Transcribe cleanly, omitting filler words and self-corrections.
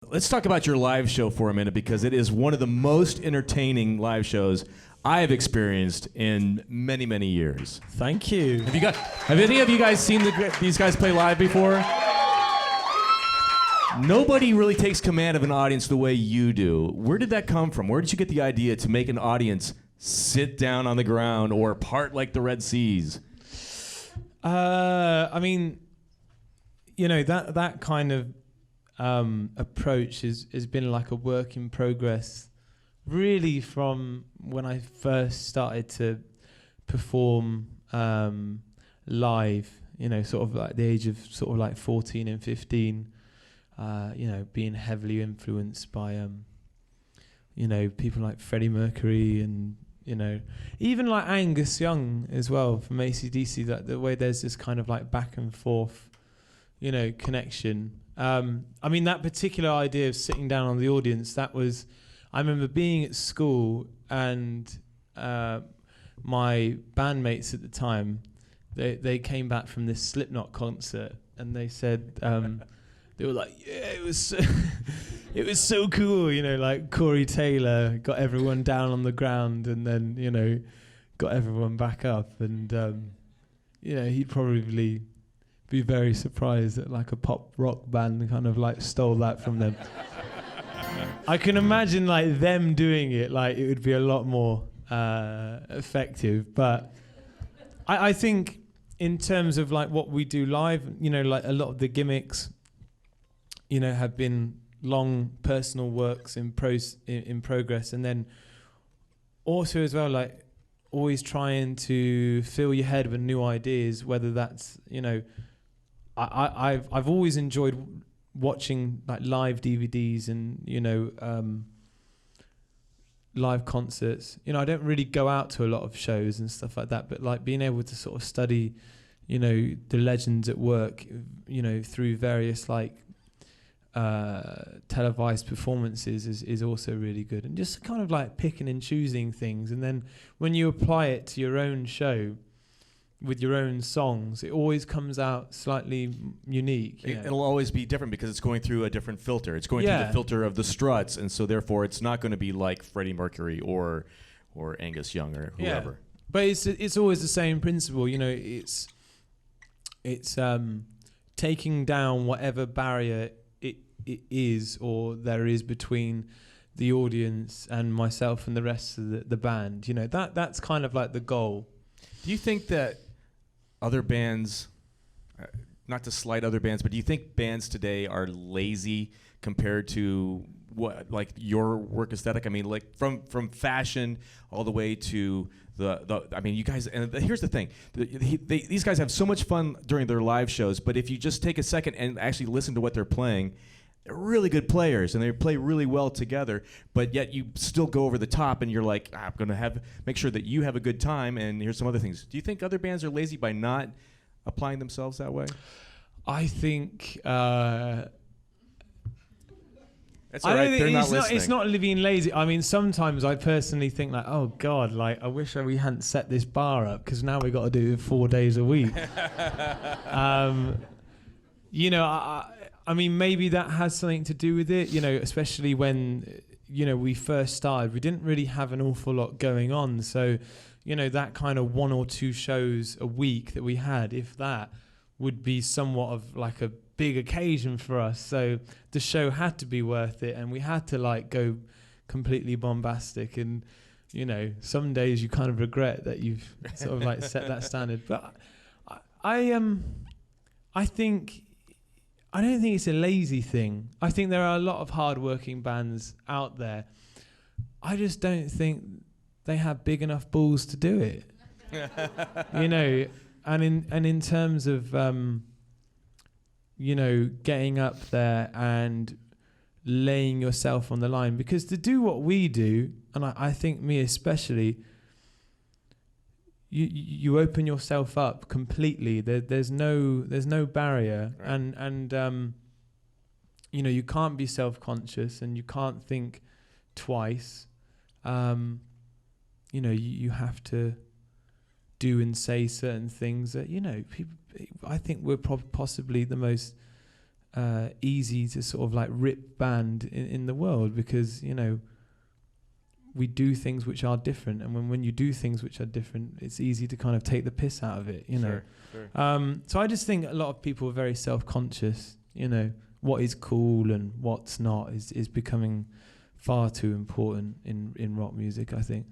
Let's talk about your live show for a minute, because it is one of the most entertaining live shows I have experienced in many, many years. Thank you. Have any of you guys seen these guys play live before? Nobody really takes command of an audience the way you do. Where did that come from? Where did you get the idea to make an audience sit down on the ground or part like the Red Seas? I mean, you know, that kind of approach has been like a work in progress, really, from when I first started to perform live. You know, sort of like the age of sort of like 14 and 15. You know, being heavily influenced by you know, people like Freddie Mercury and, you know, even like Angus Young as well from AC/DC. That the way there's this kind of like back and forth, you know, connection. I mean, that particular idea of sitting down on the audience, that was, I remember being at school and my bandmates at the time, they came back from this Slipknot concert and they said, they were like, yeah, it was it was so cool, you know, like Corey Taylor got everyone down on the ground and then, you know, got everyone back up. And, you know, he'd probably be very surprised that like a pop rock band kind of like stole that from them. I can imagine like them doing it, like it would be a lot more effective. But I think in terms of like what we do live, you know, like a lot of the gimmicks, you know, have been long personal works in progress, and then also as well, like always trying to fill your head with new ideas. Whether that's, you know, I've always enjoyed watching like live DVDs and, you know, live concerts. You know, I don't really go out to a lot of shows and stuff like that, but like being able to sort of study, you know, the legends at work, you know, through various like televised performances is also really good. And just kind of like picking and choosing things, and then when you apply it to your own show with your own songs, it always comes out slightly unique. It'll always be different because it's going through a different filter. It's going through the filter of the Struts, and so therefore it's not going to be like Freddie Mercury or Angus Young or whoever. Yeah. But it's always the same principle, you know. It's taking down whatever barrier it is or there is between the audience and myself and the rest of the band. You know, that's kind of like the goal. Do you think that other bands, not to slight other bands, but do you think bands today are lazy compared to what, like your work aesthetic? I mean, like from fashion all the way to the I mean, you guys, and here's the thing, these guys have so much fun during their live shows, but if you just take a second and actually listen to what they're playing, they're really good players and they play really well together, but yet you still go over the top and you're like, I'm going to make sure that you have a good time, and here's some other things. Do you think other bands are lazy by not applying themselves that way? I think that's all right. They're not listening. It's not being lazy. I mean, sometimes I personally think like, oh God, like I wish we hadn't set this bar up because now we got to do it 4 days a week. You know, I mean, maybe that has something to do with it, you know, especially when, you know, we first started. We didn't really have an awful lot going on. So, you know, that kind of 1 or 2 shows a week that we had, if that, would be somewhat of like a big occasion for us. So the show had to be worth it, and we had to like go completely bombastic. And, you know, some days you kind of regret that you've sort of like set that standard. But I don't think it's a lazy thing. I think there are a lot of hard-working bands out there. I just don't think they have big enough balls to do it. You know, and in terms of you know, getting up there and laying yourself on the line, because to do what we do, and I think me especially, you open yourself up completely. There's no barrier, right. And you know, you can't be self-conscious and you can't think twice. You know, you have to do and say certain things that, you know, people. I think we're possibly the most easy to sort of like rip band in the world, because, you know, we do things which are different, and when you do things which are different, it's easy to kind of take the piss out of it, you know. Sure. So I just think a lot of people are very self-conscious, you know. What is cool and what's not is becoming far too important in rock music, I think.